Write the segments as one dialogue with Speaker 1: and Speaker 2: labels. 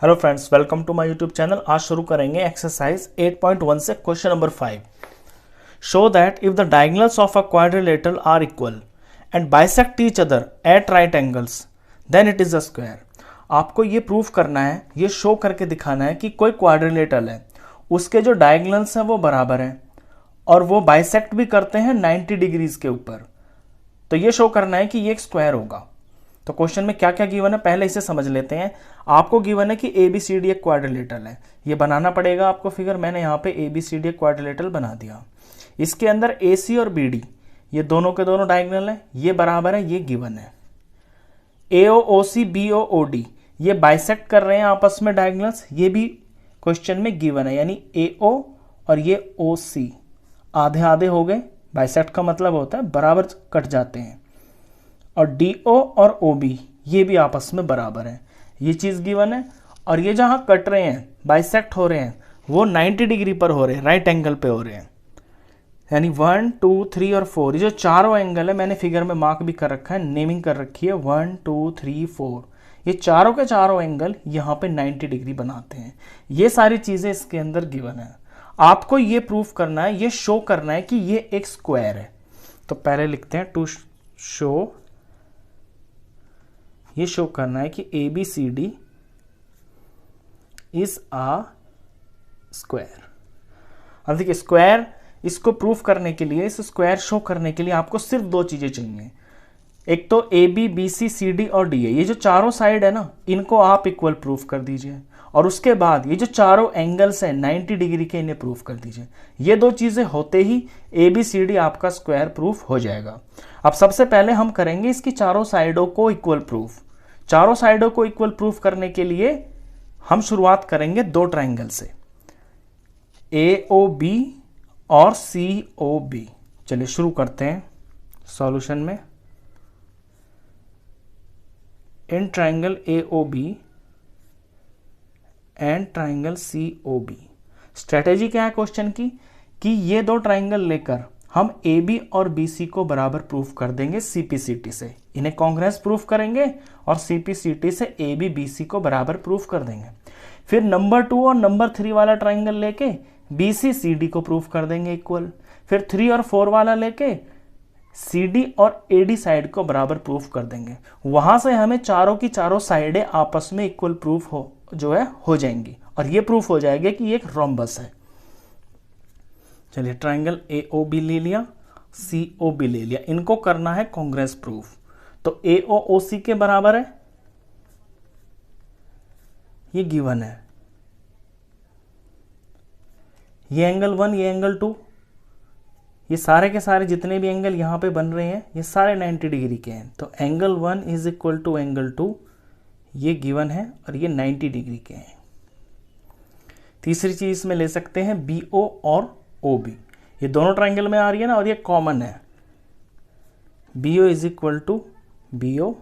Speaker 1: Hello friends, welcome to my YouTube channel. आज शुरू करेंगे एक्सरसाइज 8.1 से question number 5। Show that if the diagonals of a quadrilateral are equal and bisect each other at right angles then it is a square. आपको ये proof करना है, ये show करके दिखाना है कि कोई क्वाड्रिलेटरल है, उसके जो डायगोनल्स हैं वो बराबर हैं और वो बाइसेक्ट भी करते हैं 90 डिग्रीज के ऊपर। तो ये शो करना है कि ये एक स्क्वायर होगा। तो क्वेश्चन में क्या क्या गिवन है पहले इसे समझ लेते हैं। आपको गिवन है कि ABCD एक क्वाड्रिलेटरल है, ये बनाना पड़ेगा आपको फिगर। मैंने यहाँ पे ABCD एक क्वाड्रिलेटरल बना दिया। इसके अंदर AC और BD ये दोनों के दोनों डायगोनल है, ये बराबर है, ये गिवन है। AOC BOD ये बाइसेक्ट कर रहे हैं आपस में डायगोनल्स, ये भी क्वेश्चन में गिवन है। यानी AO और ये OC आधे आधे हो गए। बाइसेक्ट का मतलब होता है बराबर कट जाते हैं। और DO और OB ये भी आपस में बराबर है, ये चीज़ गिवन है। और ये जहाँ कट रहे हैं, बाइसेक्ट हो रहे हैं, वो 90 डिग्री पर हो रहे हैं, राइट एंगल पे हो रहे हैं। यानी 1 2 3 और 4 ये जो चारों एंगल है, मैंने फिगर में मार्क भी कर रखा है, नेमिंग कर रखी है 1 2 3 4। ये चारों के चारों एंगल यहाँ पे 90 डिग्री बनाते हैं। ये सारी चीज़ें इसके अंदर गिवन है। आपको ये प्रूफ करना है, ये शो करना है कि ये एक स्क्वायर है। तो पहले लिखते हैं टू शो, ये शो करना है कि ABCD इज आ स्क्वायर। अब देखिए स्क्वायर, इसको प्रूफ करने के लिए, इस स्क्वायर शो करने के लिए आपको सिर्फ दो चीजें चाहिए। एक तो AB BC CD और DA ये जो चारों साइड है ना, इनको आप इक्वल प्रूफ कर दीजिए। और उसके बाद ये जो चारों एंगल्स हैं 90 डिग्री के, इन्हें प्रूफ कर दीजिए। ये दो चीजें होते ही ABCD आपका स्क्वायर प्रूफ हो जाएगा। अब सबसे पहले हम करेंगे इसकी चारों साइडों को इक्वल प्रूफ। चारों साइडों को इक्वल प्रूफ करने के लिए हम शुरुआत करेंगे दो ट्रायंगल से, AOB और COB। चलिए शुरू करते हैं सॉल्यूशन में। In triangle AOB and triangle COB strategy क्या है क्वेश्चन की, कि ये दो ट्रायंगल लेकर हम AB और BC को बराबर प्रूफ कर देंगे CPCT से। इन्हें कांग्रेस प्रूफ करेंगे और CPCT से AB BC को बराबर प्रूफ कर देंगे। फिर नंबर 2 और नंबर 3 वाला ट्रायंगल लेके BC CD को प्रूफ कर देंगे इक्वल। फिर 3 और 4 वाला लेके CD और AD साइड को बराबर प्रूफ कर देंगे। वहां से हमें चारों की चारों साइडें आपस में इक्वल प्रूफ हो जाएंगी और ये प्रूफ हो जाएगा कि ये एक रोम्बस है। चलिए ट्रायंगल AOB ले लिया, COB ले लिया, इनको करना है कांग्रेस प्रूफ। तो AOC के बराबर है, ये गिवन है। ये एंगल 1, ये एंगल 2, ये सारे के सारे जितने भी एंगल यहां पे बन रहे हैं ये सारे 90 डिग्री के हैं। तो angle 1 is equal to angle 2, ये गिवन है और ये 90 डिग्री के हैं। तीसरी चीज इसमें ले सकते हैं BO और OB, ये दोनों ट्रायंगल में आ रही है ना, और ये कॉमन है। BO is equal to BO,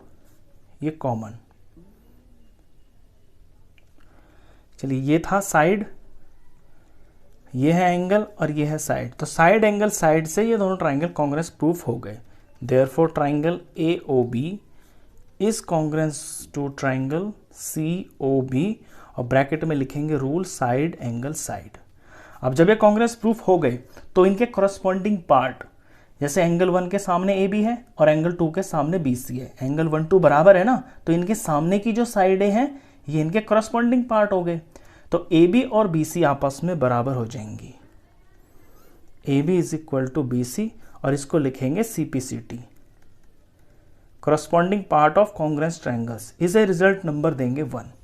Speaker 1: ये कॉमन। चलिए ये था साइड, ये है एंगल और ये है साइड। तो साइड एंगल साइड से ये दोनों ट्रायंगल कांग्रेस प्रूफ हो गए। Therefore triangle AOB is congruence to triangle COB और ब्रैकेट में लिखेंगे रूल साइड एंगल साइड। अब जब ये कांग्रेस प्रूफ हो गए तो इनके करस्पॉन्डिंग पार्ट, जैसे एंगल 1 के सामने AB है और एंगल 2 के सामने BC है, एंगल 1 2 बराबर है ना, तो इनके सामने की जो साइडें हैं ये इनके करस्पॉन्डिंग पार्ट हो गए। तो AB और BC आपस में बराबर हो जाएंगी। AB is equal to BC और इसको लिखेंगे CPCT, corresponding part of congruence triangles. इसे रिजल्ट नंबर देंगे 1।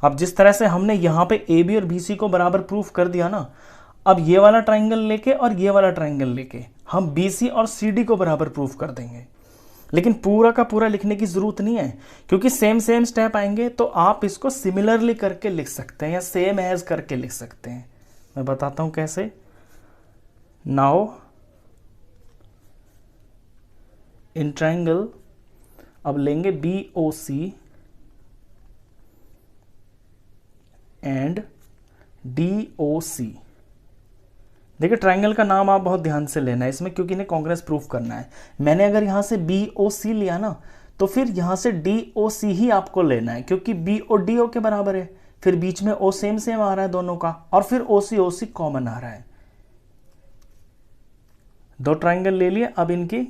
Speaker 1: अब जिस तरह से हमने यहाँ पे AB और BC को बराबर प्रूफ कर दिया ना, अब ये वाला ट्रायंगल लेके और ये वाला ट्रायंगल लेके हम BC और CD को बराबर प्रूफ कर देंगे। लेकिन पूरा का पूरा लिखने की जरूरत नहीं है, क्योंकि सेम सेम स्टेप आएंगे तो आप इसको सिमिलरली करके लिख सकते हैं या सेम एज करके लिख सकते हैं। मैं बताता हूं कैसे। नाउ इन ट्रायंगल अब लेंगे BOC एंड DOC। देखिए ट्रायंगल का नाम आप बहुत ध्यान से लेना है इसमें, क्योंकि इन्हें कांग्रेस प्रूफ करना है। मैंने अगर यहां से BOC लिया ना, तो फिर यहां से DOC ही आपको लेना है, क्योंकि BO DO के बराबर है। फिर बीच में ओ सेम सेम आ रहा है दोनों का, और फिर ओसी ओसी कॉमन आ रहा है। दो ट्राइंगल ले लिए। अब इनकी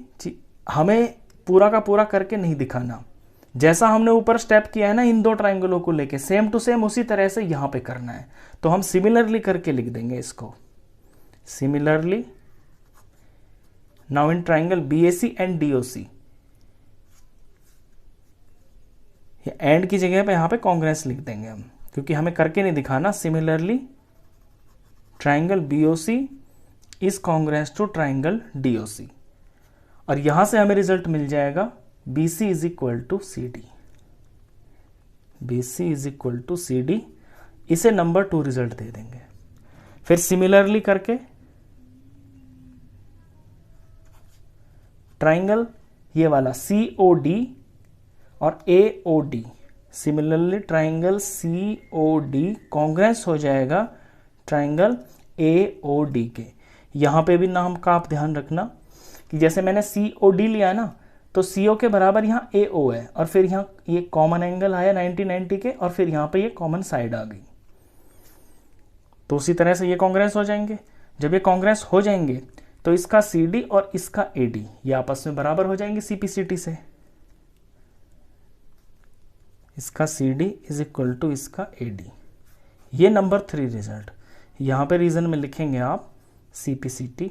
Speaker 1: हमें पूरा का पूरा करके नहीं दिखाना, जैसा हमने ऊपर स्टेप किया है ना इन दो ट्राइंगलों को लेके, सेम टू सेम उसी तरह से यहां पे करना है। तो हम सिमिलरली करके लिख देंगे इसको, similarly now in triangle BAC and DOC, and की जगह पे यहां पे कॉन्ग्रेंस लिख देंगे हम, क्योंकि हमें करके नहीं दिखाना। Similarly triangle BOC is congruence to triangle DOC, और यहां से हमें रिजल्ट मिल जाएगा BC is equal to CD, BC is equal to CD। इसे नंबर 2 रिजल्ट दे देंगे। फिर सिमिलरली करके ट्राइंगल ये वाला COD और AOD, similarly triangle COD congruence हो जाएगा ट्राइंगल AOD के। यहां पे भी नाम का आप ध्यान रखना कि जैसे मैंने COD लिया ना, तो CO के बराबर यहाँ AO है, और फिर यहाँ ये कॉमन एंगल आया 90-90 के, और फिर यहाँ पे ये कॉमन साइड आ गई। तो उसी तरह से ये कॉन्ग्रेंस हो जाएंगे। जब ये कॉन्ग्रेंस हो जाएंगे तो इसका CD और इसका AD ये आपस में बराबर हो जाएंगे CPCT से। इसका CD इज इक्वल टू इसका AD। ये नंबर 3 रिजल्ट। यहाँ पे रीजन में लिखेंगे आप CPCT,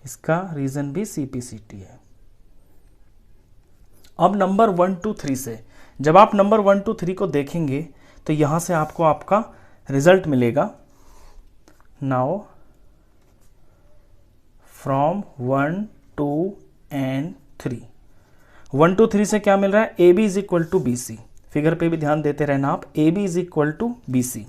Speaker 1: इसका रीजन भी CPCT है। अब नंबर 1 2 3 से जब आप नंबर 1 2 3 को देखेंगे तो यहां से आपको आपका रिजल्ट मिलेगा। नाउ फ्रॉम 1 2 एंड 3, 1 2 3 से क्या मिल रहा है? AB is equal to BC। Figure पे भी ध्यान देते रहना आप। AB is equal to BC,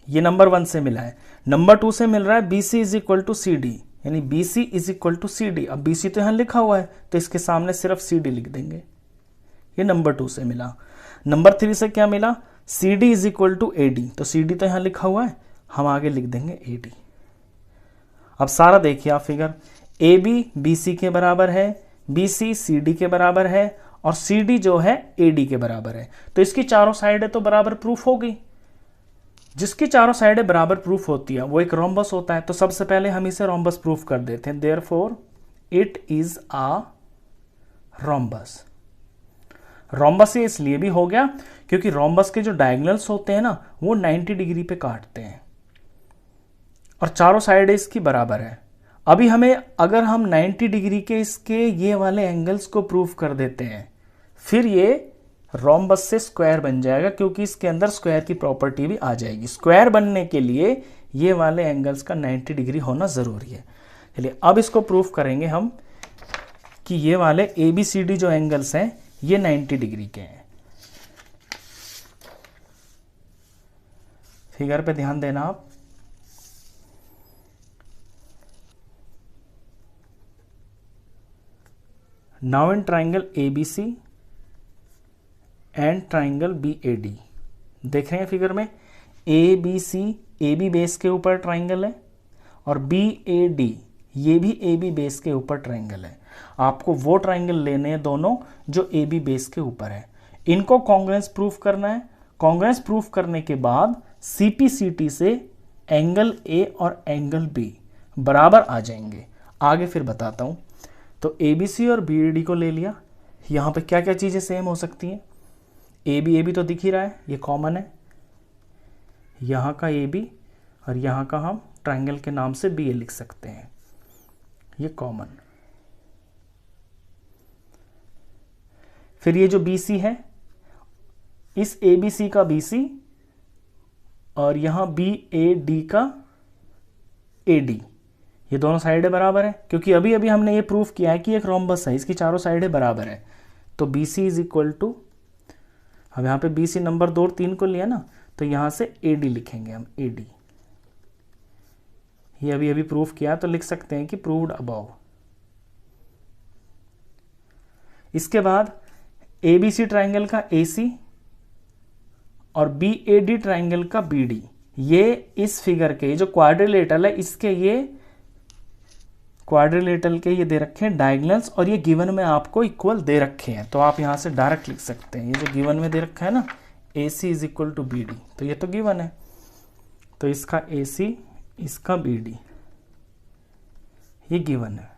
Speaker 1: ये नंबर 1 से मिला है। नंबर 2 से मिल रहा है BC is equal to CD, यानी BC is equal to CD। अब BC तो यहां लिखा हुआ है तो इसके सामने सिर्फ CD लिख देंगे। ये नंबर 2 से मिला। नंबर 3 से क्या मिला? CD is equal to AD, तो CD तो यहां लिखा हुआ है, हम आगे लिख देंगे AD। अब सारा देखिए आप फिगर, AB BC के बराबर है, BC CD के बराबर है, और CD जो है AD के बराबर है। तो इसकी चारों साइडें तो बराबर प्रूफ हो गई। जिसकी चारों साइडें बराबर प्रूफ होती है वो एक रोम्बस होता है। तो सबसे पहले हम इसे रोम्बस प्रूफ कर देते हैं। Therefore it is a rhombus. Rhombus ये इसलिए भी हो गया क्योंकि रोम्बस के जो डायगोनल्स होते हैं ना वो 90 डिग्री पे काटते हैं और चारों साइडें इसकी बराबर है। अभी हमें अगर हम 90 डिग्री के इसके ये वाले एंगल्स को प्रूफ कर देते हैं, फिर ये रोम्बस से स्क्वायर बन जाएगा, क्योंकि इसके अंदर स्क्वायर की प्रॉपर्टी भी आ जाएगी। स्क्वायर बनने के लिए ये वाले एंगल्स का 90 डिग्री होना जरूरी है। चलिए अब इसको प्रूफ करेंगे हम कि ये वाले ABCD जो एंगल्स हैं ये 90 डिग्री के हैं। फिगर पे ध्यान देना आप। Now in triangle ABC and triangle BAD, देख रहे हैं फिगर में, ABC AB बेस के ऊपर ट्राइंगल है और BAD ये भी AB बेस के ऊपर ट्राइंगल है। आपको वो ट्राइंगल लेने हैं दोनों जो AB बेस के ऊपर है। इनको कॉन्ग्रेंस प्रूफ करना है। कॉन्ग्रेंस प्रूफ करने के बाद CPCT से एंगल A और एंगल B बराबर आ जाएंगे। आगे फिर बताता हूं। तो ABC और BAD को ले लिया। यहां पे क्या क्या चीजें सेम हो सकती हैं? AB तो दिख ही रहा है, ये कॉमन है। यहाँ का AB और यहाँ का हम ट्राइंगल के नाम से BA लिख सकते हैं, ये कॉमन। फिर ये जो BC है, इस ABC का BC और यहाँ BAD का AD, ये दोनों साइडें बराबर है, क्योंकि अभी अभी हमने ये प्रूफ किया है कि एक रोम्बस है, इसकी चारों साइडें बराबर है। तो BC इज इक्वल टू, अब यहाँ पे BC नंबर 2 और 3 को लिया ना, तो यहाँ से AD लिखेंगे हम, AD। ये अभी अभी प्रूफ किया तो लिख सकते हैं कि प्रूव्ड अबव। इसके बाद ABC ट्राइंगल का AC और BAD ट्राइंगल का BD, ये इस फिगर के जो क्वाड्रिलेटरल है इसके ये क्वाड्रिलेटरल के ये दे रखे हैं डायगोनल्स और ये गिवन में आपको इक्वल दे रखे हैं, तो आप यहाँ से डायरेक्ट लिख सकते हैं। ये जो गिवन में दे रखा है ना AC is equal to BD, तो ये तो गिवन है, तो इसका AC इसका BD ये गिवन है।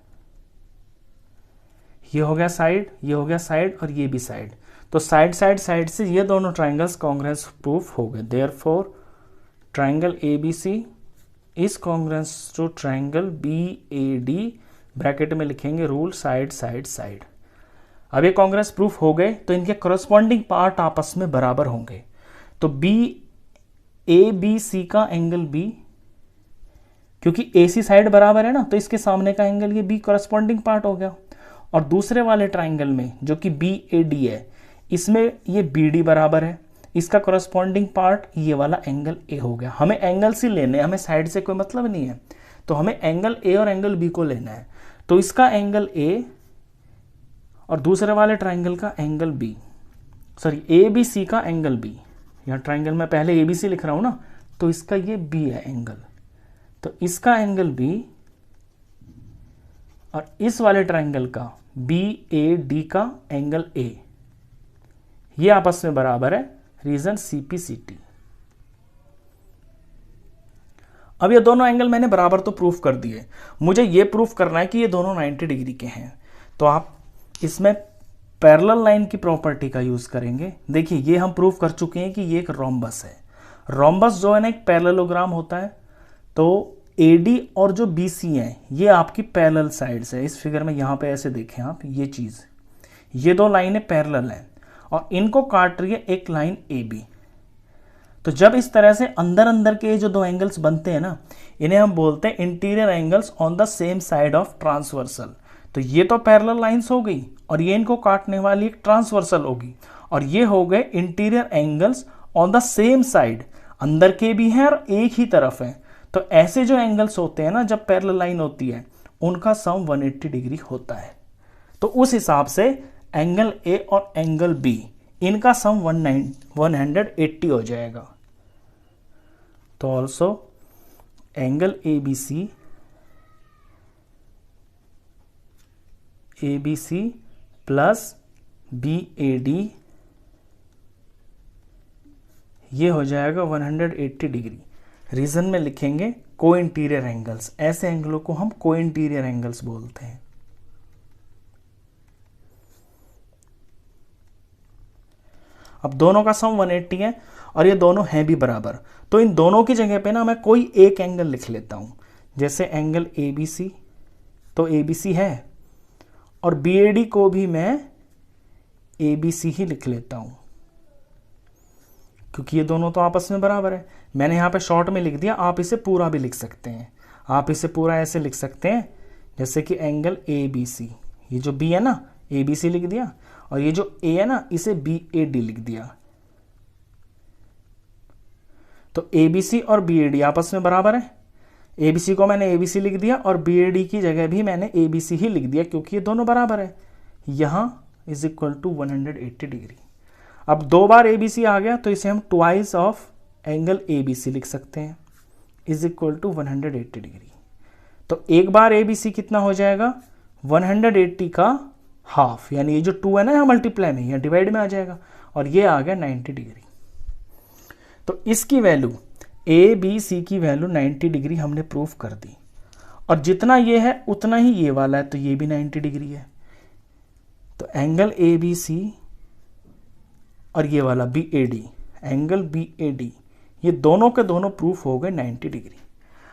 Speaker 1: ये हो गया साइड, ये हो गया साइड और ये भी साइड, तो साइड साइड साइड से ये दोनों ट्राइंगल्स कॉन्ग्रुएंस प्रूफ हो गए। Therefore triangle ABC is congruence to triangle BAD, bracket में लिखेंगे रूल साइड साइड साइड। अब ये कॉन्ग्रुएंस प्रूफ हो गए तो इनके करस्पॉन्डिंग पार्ट आपस में बराबर होंगे, तो ABC का एंगल B, क्योंकि AC साइड बराबर है ना, तो इसके सामने का एंगल ये B करस्पॉन्डिंग पार्ट हो गया। और दूसरे वाले ट्राइंगल में जो कि BAD है, इसमें ये BD बराबर है, इसका करस्पॉन्डिंग पार्ट ये वाला एंगल A हो गया। हमें एंगल्स ही लेने हैं, हमें साइड से कोई मतलब नहीं है, तो हमें एंगल A और एंगल B को लेना है। तो इसका एंगल A और दूसरे वाले ट्राइंगल का एंगल B, सॉरी ABC का एंगल B, यहाँ ट्राइंगल में पहले ABC लिख रहा हूँ ना, तो इसका ये B है एंगल, तो इसका एंगल B और इस वाले ट्राइंगल का BAD का एंगल A, ये आपस में बराबर है, रीजन CPCT। अब ये दोनों एंगल मैंने बराबर तो प्रूफ कर दिए, मुझे ये प्रूफ करना है कि ये दोनों 90 डिग्री के हैं, तो आप इसमें पैरेलल लाइन की प्रॉपर्टी का यूज करेंगे। देखिए ये हम प्रूफ कर चुके हैं कि ये एक रोम्बस है, रोम्बस जो है ना एक पैरेललोग्राम होता है, तो AD और जो BC है ये आपकी पैरेलल साइड्स है। इस फिगर में यहाँ पे ऐसे देखें आप, ये चीज़, ये दो लाइनें पैरेलल हैं और इनको काट रही है एक लाइन AB। तो जब इस तरह से अंदर अंदर के जो दो एंगल्स बनते हैं ना, इन्हें हम बोलते हैं interior angles on the same side of transversal. तो ये तो पैरेलल लाइंस हो गई और ये इनको काटने वाली एक ट्रांसवर्सल होगी, और ये हो गए interior angles on the same side, अंदर के भी हैं और एक ही तरफ है। तो ऐसे जो एंगल्स होते हैं ना जब पैरेलल लाइन होती है, उनका सम 180 डिग्री होता है। तो उस हिसाब से एंगल A और एंगल B इनका सम 180 हो जाएगा। तो also angle ABC plus BAD ये हो जाएगा 180 डिग्री। रीजन में लिखेंगे को इंटीरियर एंगल्स, ऐसे एंगलों को हम को इंटीरियर एंगल्स बोलते हैं। अब दोनों का सम 180 है और ये दोनों हैं भी बराबर, तो इन दोनों की जगह पे ना मैं कोई एक एंगल लिख लेता हूं, जैसे एंगल ABC, तो ABC है, और BAD को भी मैं ABC ही लिख लेता हूं, क्योंकि ये दोनों तो आपस में बराबर है। मैंने यहाँ पे शॉर्ट में लिख दिया, आप इसे पूरा भी लिख सकते हैं। आप इसे पूरा ऐसे लिख सकते हैं जैसे कि एंगल ABC, ये जो B है ना ABC लिख दिया, और ये जो A है ना इसे BAD लिख दिया। तो ABC और BAD आपस में बराबर है। ABC को मैंने ABC लिख दिया और BAD की जगह भी मैंने ABC ही लिख दिया, क्योंकि ये दोनों बराबर है। यहाँ इज इक्वल टू 180 डिग्री। अब दो बार ABC आ गया तो इसे हम ट्वाइस ऑफ एंगल ABC लिख सकते हैं, इज इक्वल टू 180 डिग्री। तो एक बार ABC कितना हो जाएगा, 180 का हाफ, यानी ये जो 2 है ना यहाँ मल्टीप्लाई में, यहाँ डिवाइड में आ जाएगा, और ये आ गया 90 डिग्री। तो इसकी वैल्यू ABC की वैल्यू 90 डिग्री हमने प्रूफ कर दी, और जितना ये है उतना ही ये वाला है, तो ये भी 90 डिग्री है। तो एंगल ABC और ये वाला BAD, एंगल BAD, ये दोनों के दोनों प्रूफ हो गए 90 डिग्री।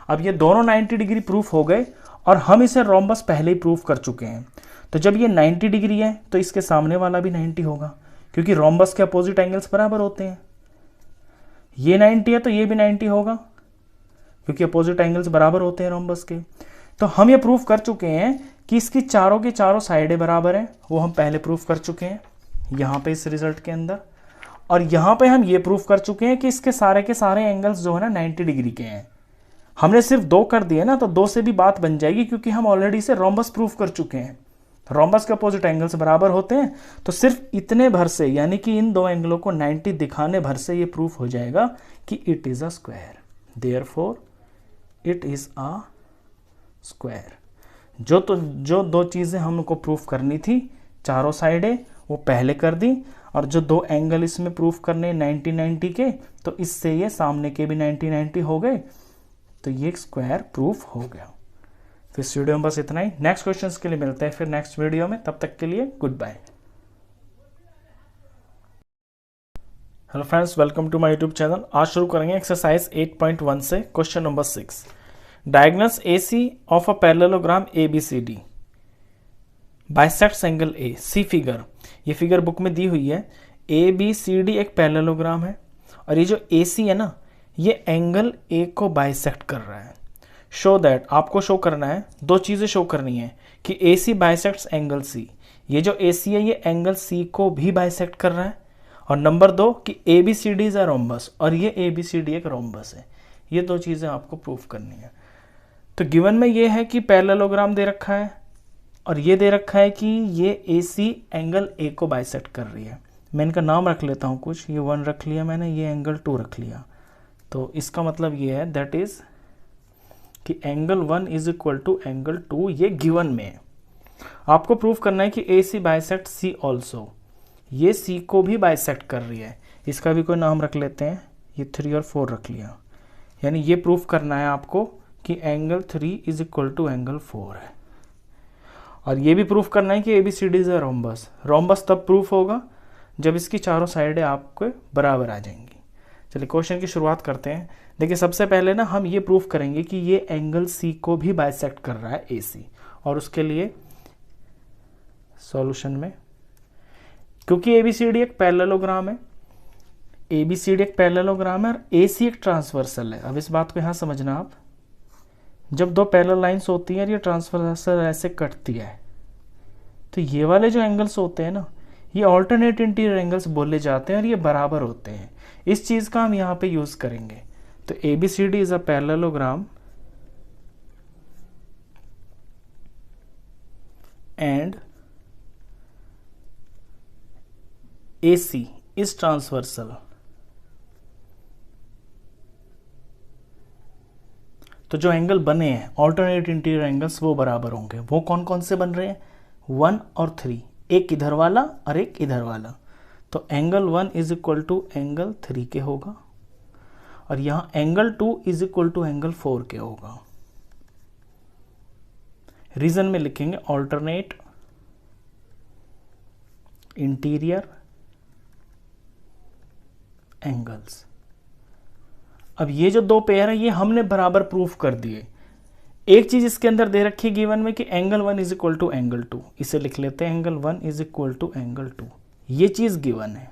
Speaker 1: अब ये दोनों 90 डिग्री प्रूफ हो गए और हम इसे रोम्बस पहले ही प्रूफ कर चुके हैं। तो जब ये 90 डिग्री है तो इसके सामने वाला भी 90 होगा, क्योंकि रोम्बस के अपोजिट एंगल्स बराबर होते हैं। ये 90 है तो ये भी 90 होगा, क्योंकि अपोजिट एंगल्स बराबर होते हैं रोम्बस के। तो हम ये प्रूफ कर चुके हैं कि इसकी चारों की चारों साइडें बराबर हैं, वो हम पहले प्रूफ कर चुके हैं यहाँ पे इस रिजल्ट के अंदर। और यहाँ पे हम ये प्रूफ कर चुके हैं कि इसके सारे के सारे एंगल्स जो है ना 90 डिग्री के हैं। हमने सिर्फ 2 कर दिए ना, तो 2 से भी बात बन जाएगी, क्योंकि हम ऑलरेडी इसे रोम्बस प्रूफ कर चुके हैं। रोम्बस के अपोजिट एंगल्स बराबर होते हैं, तो सिर्फ इतने भर से, यानी कि इन दो एंगलों को 90 दिखाने भर से ये प्रूफ हो जाएगा कि it is a square. Therefore it is a square. जो दो चीज़ें हमको प्रूफ करनी थी चारों साइडें वो पहले कर दी, और जो दो एंगल इसमें प्रूफ करने 90-90 के, तो इससे ये सामने के भी 90-90 हो गए, तो ये स्क्वायर प्रूफ हो गया। तो इस वीडियो में बस इतना ही। नेक्स्ट क्वेश्चंस के लिए मिलते हैं फिर नेक्स्ट वीडियो में, तब तक के लिए good bye. Hello friends, welcome to my YouTube channel. आज शुरू करेंगे एक्सरसाइज 8.1 से question number 6। Diagonals AC of a parallelogram ABCD bisects angle A। See figure, ये फिगर बुक में दी हुई है। ABCD एक पैरेललोग्राम है और ये जो AC है ना, ये एंगल A को बाइसेक्ट कर रहा है। शो दैट, आपको शो करना है, दो चीज़ें शो करनी है कि AC बाइसेक्ट्स एंगल C। ये जो AC है ये एंगल C को भी बाइसेक्ट कर रहा है, और नंबर 2 कि ABCD इज अ रोम्बस, और ये ABCD एक रोम्बस है। ये दो चीज़ें आपको प्रूफ करनी है। तो गिवन में ये है कि पैरेललोग्राम दे रखा है और ये दे रखा है कि ये AC एंगल A को बाइसेक्ट कर रही है। मैं इनका नाम रख लेता हूँ कुछ, ये 1 रख लिया मैंने, ये एंगल 2 रख लिया। तो इसका मतलब ये है दैट इज कि angle 1 is equal to angle 2, ये गिवन में है। आपको प्रूफ करना है कि AC बाइसेक्ट C ऑल्सो, ये C को भी बाइसेक्ट कर रही है। इसका भी कोई नाम रख लेते हैं, ये 3 और 4 रख लिया। यानी ये प्रूफ करना है आपको कि angle 3 is equal to angle 4 है। और ये भी प्रूफ करना है कि ABCD is a rhombus. Rhombus तब प्रूफ होगा जब इसकी चारों साइडें आपको बराबर आ जाएंगी। चलिए क्वेश्चन की शुरुआत करते हैं। देखिए सबसे पहले ना हम ये प्रूफ करेंगे कि ये एंगल C को भी बाइसेक्ट कर रहा है AC, और उसके लिए सॉल्यूशन में, क्योंकि ABCD एक पैरेललोग्राम है, ABCD एक पैरेललोग्राम है और AC एक ट्रांसवर्सल है। अब इस बात को यहाँ समझना आप, जब दो पैरेलल लाइंस होती हैं और ये ट्रांसवर्सल ऐसे कटती है, तो ये वाले जो एंगल्स होते हैं ना, ये ऑल्टरनेट इंटीरियर एंगल्स बोले जाते हैं और ये बराबर होते हैं। इस चीज़ का हम यहाँ पे यूज़ करेंगे। तो ABCD is a parallelogram and AC is transversal. तो जो एंगल बने हैं ऑल्टरनेट इंटीरियर एंगल्स वो बराबर होंगे। वो कौन कौन से बन रहे हैं? 1 और 3, एक इधर वाला और एक इधर वाला। तो angle 1 is equal to angle 3 के होगा, और यहाँ angle 2 is equal to angle 4 के होगा। रीजन में लिखेंगे ऑल्टरनेट इंटीरियर एंगल्स। अब ये जो दो पेयर है ये हमने बराबर प्रूफ कर दिए। एक चीज इसके अंदर दे रखी है गिवन में कि angle 1 is equal to angle 2, इसे लिख लेते हैं angle 1 is equal to angle 2। ये चीज गिवन है,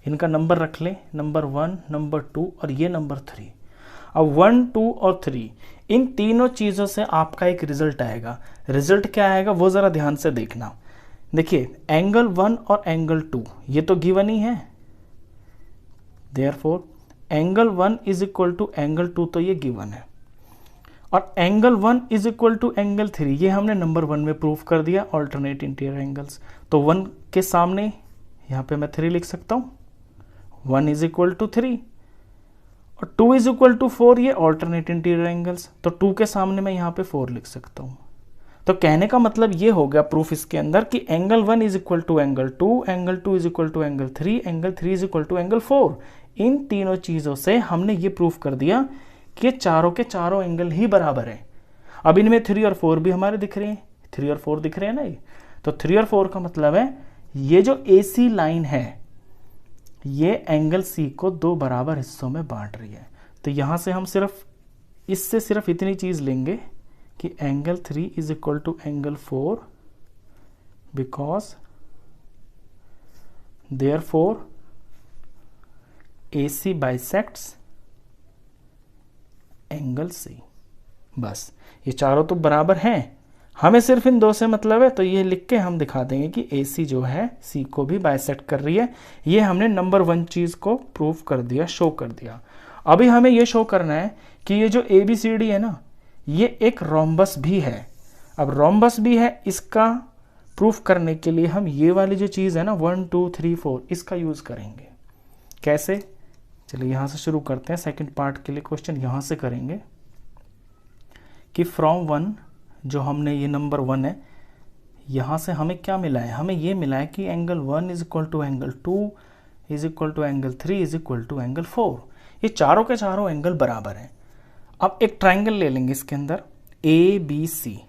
Speaker 1: इनका नंबर रख लें, नंबर 1, नंबर 2 और ये नंबर 3। अब 1, 2 और 3 इन तीनों चीजों से आपका एक रिजल्ट आएगा। रिजल्ट क्या आएगा वो जरा ध्यान से देखना। देखिए एंगल 1 और एंगल 2 ये तो गिवन ही है, therefore angle 1 is equal to angle 2 तो ये गिवन है, और angle 1 is equal to angle 3 ये हमने नंबर 1 में प्रूफ कर दिया, ऑल्टरनेट इंटीरियर एंगल्स। तो 1 के सामने यहाँ पे मैं 3 लिख सकता हूँ, 1 इज इक्वल टू 3, और 2 इज इक्वल टू 4 ये ऑल्टरनेट इंटीरियर एंगल्स। तो 2 के सामने मैं यहाँ पे 4 लिख सकता हूँ। तो कहने का मतलब ये हो गया प्रूफ इसके अंदर कि angle 1 is equal to angle 2, angle 2 is equal to angle 3, angle 3 is equal to angle 4। इन तीनों चीजों से हमने ये प्रूफ कर दिया कि चारों के चारों एंगल ही बराबर है। अब इनमें 3 और 4 भी हमारे दिख रहे हैं, 3 और 4 दिख रहे हैं ना ये। तो 3 और 4 का मतलब है ये जो AC लाइन है ये एंगल C को दो बराबर हिस्सों में बांट रही है। तो यहां से हम इससे सिर्फ इतनी चीज लेंगे कि angle 3 is equal to angle 4 because therefore AC bisects angle C। बस ये चारों तो बराबर हैं, हमें सिर्फ इन दो से मतलब है, तो ये लिख के हम दिखा देंगे कि AC जो है C को भी बाइसेक्ट कर रही है। ये हमने नंबर 1 चीज को प्रूफ कर दिया, शो कर दिया। अभी हमें ये शो करना है कि ये जो ABCD है ना ये एक रोम्बस भी है। अब रोम्बस भी है, इसका प्रूफ करने के लिए हम ये वाली जो चीज है ना 1, 2, 3, 4 इसका यूज करेंगे। कैसे? चलिए यहां से शुरू करते हैं। सेकंड पार्ट के लिए क्वेश्चन यहां से करेंगे कि फ्रॉम 1 जो हमने ये नंबर 1 है, यहाँ से हमें क्या मिला है, हमें ये मिला है कि angle 1 is equal to angle 2 is equal to angle 3 is equal to angle 4। ये चारों के चारों एंगल बराबर हैं। अब एक ट्राइंगल ले लेंगे इसके अंदर A B C.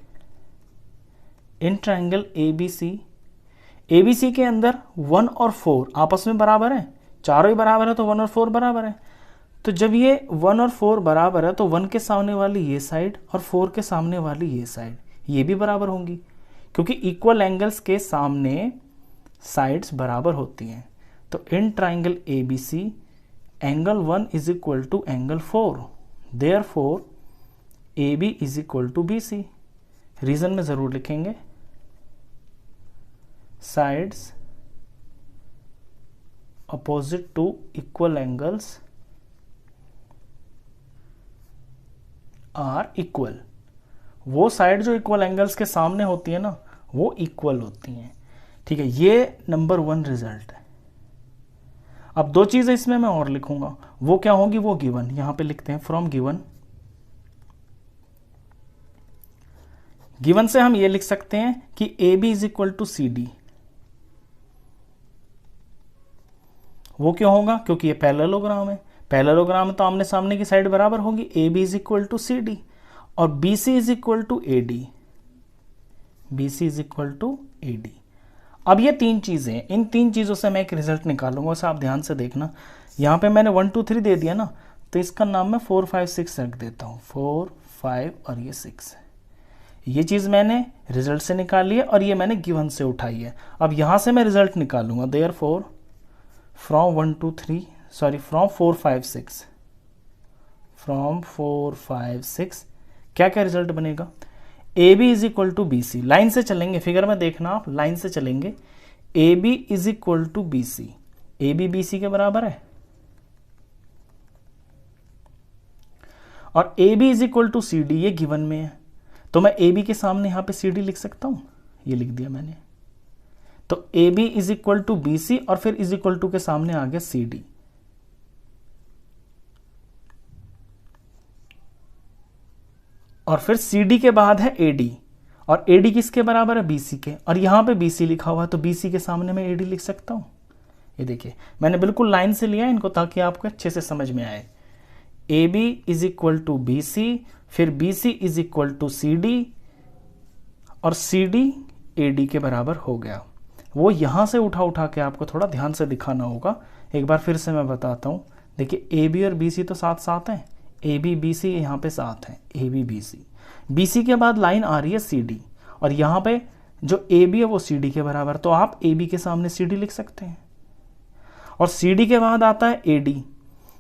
Speaker 1: In triangle A B C के अंदर 1 और 4 आपस में बराबर हैं, चारों ही बराबर है तो 1 और 4 बराबर है। तो जब ये 1 और 4 बराबर है तो 1 के सामने वाली ये साइड और 4 के सामने वाली ये साइड ये भी बराबर होंगी, क्योंकि इक्वल एंगल्स के सामने साइड्स बराबर होती हैं। तो in triangle A B C angle 1 is equal to angle 4, therefore A B is equal to B C. Reason में जरूर लिखेंगे, sides opposite to equal angles are equal। वो साइड जो इक्वल एंगल्स के सामने होती है ना वो इक्वल होती हैं। ठीक है, ये नंबर 1 रिजल्ट है। अब 2 चीजें इसमें मैं और लिखूंगा, वो क्या होगी, वो गिवन, यहां पे लिखते हैं फ्रॉम गिवन। गिवन से हम ये लिख सकते हैं कि A B is equal to C D. वो क्यों होगा, क्योंकि ये पैरेललोग्राम है। पैरेललोग्राम में तो आमने सामने की साइड बराबर होगी। A B is equal to C D और B C is equal to A D, B C is equal to A D. अब ये 3 चीजें, इन 3 चीजों से मैं एक रिजल्ट निकालूंगा, उसे आप ध्यान से देखना। यहां पे मैंने 1 2 3 दे दिया ना, तो इसका नाम मैं 4 5 6 रख देता हूं। 4 5 और ये 6 है। ये चीज मैंने रिजल्ट से निकाली है और ये मैंने गिवन से उठाई है। अब यहां से मैं रिजल्ट निकालूंगा, therefore from 1 2 3 sorry from 4 5 6 from 4 5 6 क्या क्या रिजल्ट बनेगा, A B is equal to B C. Line से चलेंगे, फिगर में देखना आप, लाइन से चलेंगे। A B is equal to B C, A B C के बराबर है। और A B is equal to C D, ये गिवन में है, तो मैं ए बी के सामने यहां पे सी डी लिख सकता हूं, ये लिख दिया मैंने। तो A B is equal to B C और फिर इज इक्वल टू के सामने आ गया सी डी। और फिर सी डी के बाद है ए डी, और ए डी किसके बराबर है, बी सी के, और यहां पे बी सी लिखा हुआ है तो बी सी के सामने मैं ए डी लिख सकता हूं। ये देखिए मैंने बिल्कुल लाइन से लिया है इनको ताकि आपको अच्छे से समझ में आए। A B is equal to B C, फिर B C is equal to C D और सी डी ए डी के बराबर हो गया। वो यहां से उठा के आपको थोड़ा ध्यान से दिखाना होगा। एक बार फिर से मैं बताता हूं, देखिए ए बी और बी सी तो साथ साथ हैं, ए बी बी सी यहाँ पे साथ हैं, A B B C. B C के बाद लाइन आ रही है सी डी, और यहाँ पे जो ए बी है वो सी डी के बराबर, तो आप ए बी के सामने सी डी लिख सकते हैं। और सी डी के बाद आता है ए डी,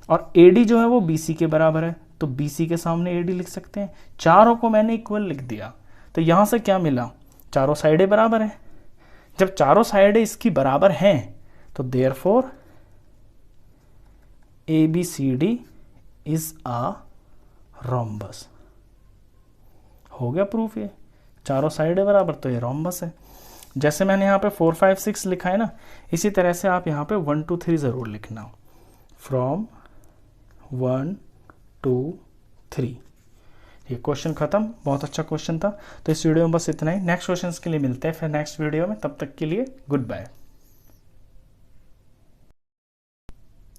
Speaker 1: और ए डी जो है वो बी सी के बराबर है, तो बी सी के सामने ए डी लिख सकते हैं। चारों को मैंने इक्वल लिख दिया, तो यहां से क्या मिला, चारों साइडें बराबर है। जब चारों साइडें इसकी बराबर हैं तो therefore A B C D is a rhombus. हो गया प्रूफ, ये चारों साइडें बराबर तो ये रोम्बस है। जैसे मैंने यहाँ पे 4 5 6 लिखा है ना, इसी तरह से आप यहाँ पे 1 2 3 जरूर लिखना, फ्रॉम 1 2 3। ये क्वेश्चन खत्म, बहुत अच्छा क्वेश्चन था। तो इस वीडियो में बस इतना ही, नेक्स्ट क्वेश्चंस के लिए मिलते हैं फिर नेक्स्ट वीडियो में, तब तक के लिए good bye.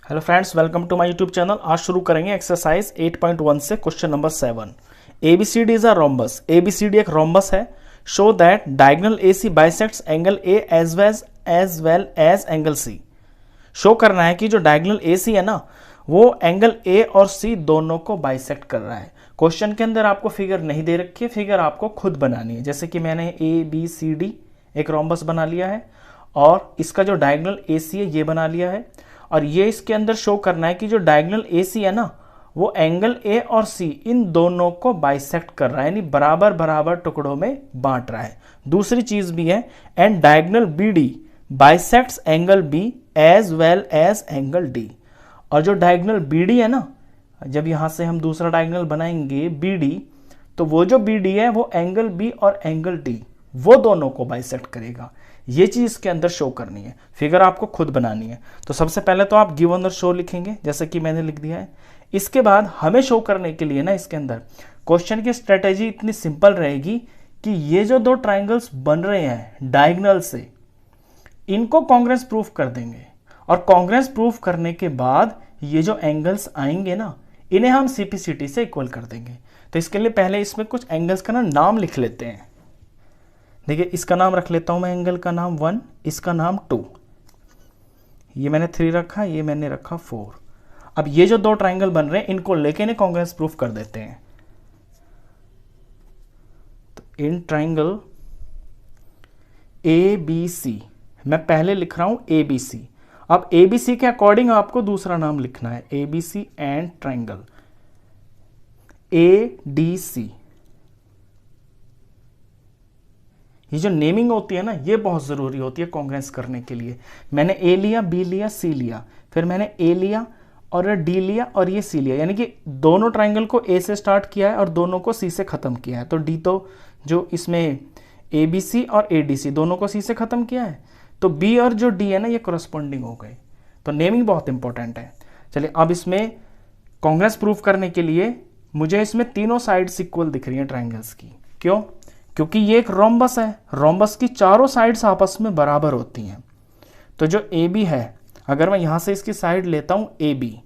Speaker 1: Hello friends, welcome to my YouTube channel. आज शुरू करेंगे एक्सरसाइज 8.1 से question number 7। ABCD is a rhombus. ABCD एक रोम्बस है। Show that diagonal AC bisects angle A as well as angle C। Show करना है कि जो डायगोनल AC है ना वो एंगल A और C दोनों को बाइसेक्ट कर रहा है। क्वेश्चन के अंदर आपको फिगर नहीं दे रखी है, फिगर आपको खुद बनानी है। जैसे कि मैंने ABCD एक रोम्बस बना लिया है और इसका जो डायगोनल AC है ये बना लिया है, और ये इसके अंदर शो करना है कि जो डायगोनल AC है ना वो एंगल A और C इन दोनों को बाइसेक्ट कर रहा है, यानी बराबर बराबर टुकड़ों में बांट रहा है। दूसरी चीज भी है, and diagonal BD bisects angle B as well as angle D। और जो डायगोनल BD है ना, जब यहां से हम दूसरा डायगोनल बनाएंगे BD, तो वो जो BD है वो एंगल B और एंगल D वो दोनों को बाइसेक्ट करेगा। ये चीज इसके अंदर शो करनी है, फिगर आपको खुद बनानी है। तो सबसे पहले तो आप गिवन और शो लिखेंगे जैसे कि मैंने लिख दिया है। इसके बाद हमें शो करने के लिए ना इसके अंदर क्वेश्चन की स्ट्रेटेजी इतनी सिंपल रहेगी कि ये जो दो ट्राइंगल्स बन रहे हैं डायगोनल से, इनको कांग्रेंस प्रूफ कर देंगे, और कांग्रेंस प्रूफ करने के बाद ये जो एंगल्स आएंगे ना, इन्हें हम सीपीसीटी से इक्वल कर देंगे। तो इसके लिए पहले इसमें कुछ एंगल्स का नाम लिख लेते हैं। देखिए, इसका नाम रख लेता हूं मैं, एंगल का नाम 1, इसका नाम 2, ये मैंने 3 रखा, ये मैंने रखा 4। अब ये जो दो ट्राइंगल बन रहे हैं, इनको लेके इन्हें कांग्रेंस प्रूफ कर देते हैं। तो इन ट्राइंगल ए बी सी, मैं पहले लिख रहा हूं ए बी सी। अब ए बी सी के अकॉर्डिंग आपको दूसरा नाम लिखना है, A B C and triangle A D C. ये जो नेमिंग होती है ना, ये बहुत जरूरी होती है कांग्रेंस करने के लिए। मैंने ए लिया, बी लिया, सी लिया, फिर मैंने ए लिया और डी लिया और ये सी लिया, यानी कि दोनों ट्राइंगल को ए से स्टार्ट किया है और दोनों को सी से खत्म किया है। तो डी, तो जो इसमें ए बी सी और ए डी सी दोनों को सी से खत्म किया है, तो बी और जो डी है ना, ये करस्पॉन्डिंग हो गए। तो नेमिंग बहुत इंपॉर्टेंट है। चलिए, अब इसमें कांग्रेंस प्रूफ करने के लिए मुझे इसमें तीनों साइड्स इक्वल दिख रही हैं ट्राइंगल्स की। क्यों? क्योंकि ये एक रोम्बस है, रोम्बस की चारों साइड्स आपस में बराबर होती हैं। तो जो ए बी है, अगर मैं यहां से इसकी साइड लेता हूं ए बी,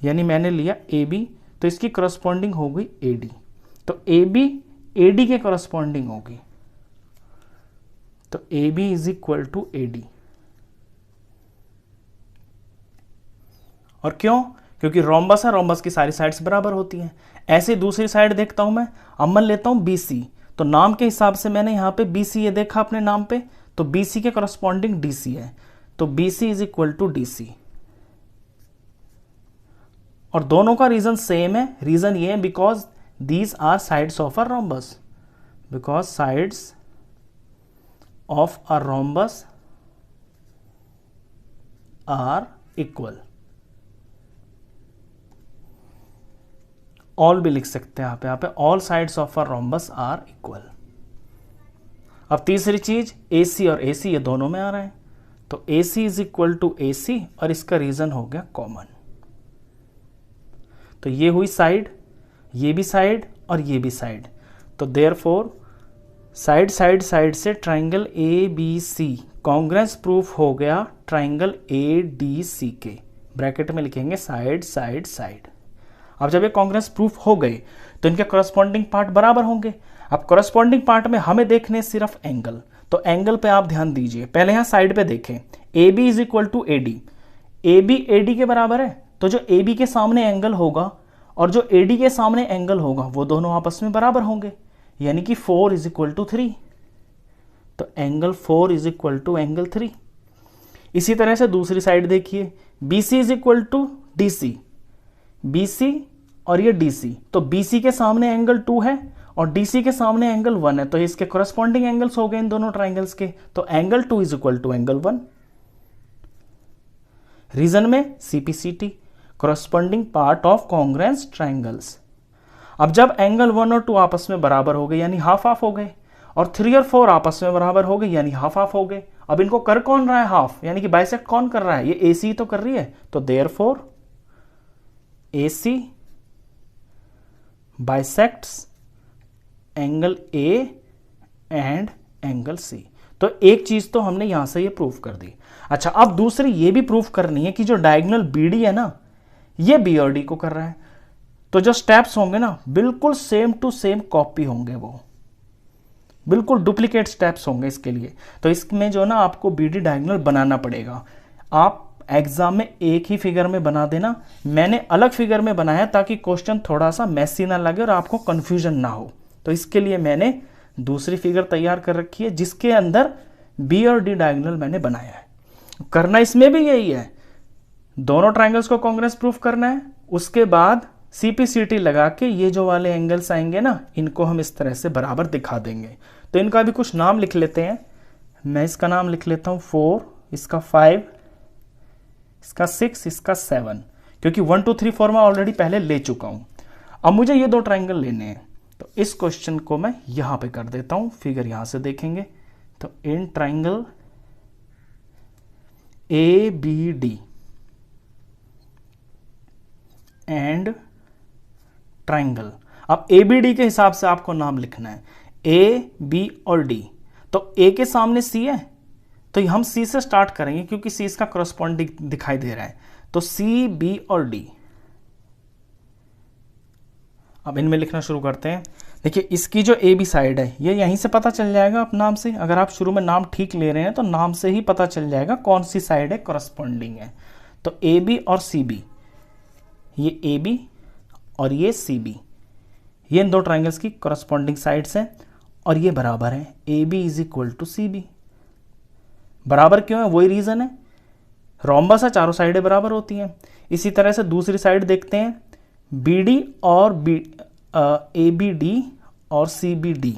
Speaker 1: यानी मैंने लिया ए बी, तो इसकी करस्पॉन्डिंग हो गई ए डी। तो ए बी ए डी के करस्पॉन्डिंग होगी, तो A B is equal to A D. और क्यों? क्योंकि रोम्बस है, रोम्बस की सारी साइड्स बराबर होती हैं। ऐसे दूसरी साइड देखता हूं मैं, अब मैं लेता हूं बी सी, तो नाम के हिसाब से मैंने यहां पे बी सी ये देखा अपने नाम पे, तो बी सी के करस्पॉन्डिंग डी सी है, तो B C is equal to D C. और दोनों का रीजन सेम है। रीजन ये है because these are sides of a rhombus, because sides of a rhombus are equal. All भी लिख सकते हैं आप यहाँ पे, all sides of a rhombus are equal. अब तीसरी चीज, ए सी और ए सी ये दोनों में आ रहा है, तो ए सी इज इक्वल टू ए सी, और इसका रीजन हो गया कॉमन। तो ये हुई साइड, ये भी साइड और ये भी साइड, तो देयरफॉर साइड साइड साइड से triangle A B C congruence proof हो गया ट्राइंगल ए डी सी के। ब्रैकेट में लिखेंगे साइड साइड साइड। अब जब ये कांग्रेंस प्रूफ हो गए, तो इनके करस्पॉन्डिंग पार्ट बराबर होंगे। अब करस्पॉन्डिंग पार्ट में हमें देखने सिर्फ एंगल, तो एंगल पे आप ध्यान दीजिए। पहले यहां साइड पे देखें, A B is equal to A D, A B A D के बराबर है, तो जो ए बी के सामने एंगल होगा और जो ए डी के सामने एंगल होगा वो दोनों आपस में बराबर होंगे, यानी कि 4 इज इक्वल टू 3। तो angle 4 is equal to angle 3। इसी तरह से दूसरी साइड देखिए, B C is equal to D C, B C और ये डी सी, तो बी सी के सामने एंगल 2 है और डी सी के सामने एंगल 1 है, तो इसके करस्पॉन्डिंग एंगल्स हो गए इन दोनों ट्राइंगल्स के, तो angle 2 is equal to angle 1। Reason में CPCT, corresponding part of congruence triangles. अब जब एंगल 1 और 2 आपस में बराबर हो गए, यानी हाफ हाफ हो गए, और 3 और 4 आपस में बराबर हो गए, यानी हाफ हाफ हो गए। अब इनको कर कौन रहा है हाफ, यानी कि बाइसेक्ट कौन कर रहा है, ये ए सी तो कर रही है, तो therefore A C bisects angle A and angle C. तो एक चीज तो हमने यहां से ये प्रूफ कर दी। अच्छा, अब दूसरी ये भी प्रूफ करनी है कि जो डायगोनल बीडी है ना, ये बी और डी को कर रहा है, तो जो स्टेप्स होंगे ना बिल्कुल सेम टू सेम कॉपी होंगे, वो बिल्कुल डुप्लीकेट स्टेप्स होंगे इसके लिए। तो इसमें जो ना आपको बीडी डायगोनल बनाना पड़ेगा। आप एग्जाम में एक ही फिगर में बना देना, मैंने अलग फिगर में बनाया ताकि क्वेश्चन थोड़ा सा मैसी ना लगे और आपको कंफ्यूजन ना हो। तो इसके लिए मैंने दूसरी फिगर तैयार कर रखी है जिसके अंदर बी और डी डायगोनल मैंने बनाया है। करना इसमें भी यही है, दोनों ट्राइंगल्स को कांग्रेंस प्रूफ करना है, उसके बाद सीपीसीटी लगा के ये जो वाले एंगल्स आएंगे ना, इनको हम इस तरह से बराबर दिखा देंगे। तो इनका भी कुछ नाम लिख लेते हैं। मैं इसका नाम लिख लेता हूं 4, इसका 5, इसका 6, इसका 7, क्योंकि 1 2 3 4 मैं ऑलरेडी पहले ले चुका हूं। अब मुझे ये दो ट्राइंगल लेने हैं, तो इस क्वेश्चन को मैं यहां पे कर देता हूं, फिगर यहां से देखेंगे। तो in triangle A B D and triangle, अब ए बी डी के हिसाब से आपको नाम लिखना है। ए बी और डी। तो ए के सामने सी है तो हम सी से स्टार्ट करेंगे क्योंकि सी इसका करस्पॉन्डिंग दिखाई दे रहा है। तो सी बी और डी, अब इनमें लिखना शुरू करते हैं। देखिए इसकी जो ए बी साइड है ये यहीं से पता चल जाएगा आप नाम से, अगर आप शुरू में नाम ठीक ले रहे हैं तो नाम से ही पता चल जाएगा कौन सी साइड है करस्पॉन्डिंग है। तो ए बी और सी बी, ये ए बी और ये सी बी, ये इन दो ट्राइंगल्स की करस्पॉन्डिंग साइड्स हैं और ये बराबर है। A B is equal to C B. बराबर क्यों है? वही रीजन है, रोम्बस है, चारों साइडें बराबर होती हैं। इसी तरह से दूसरी साइड देखते हैं, बी डी और ए बी डी और सी बी डी।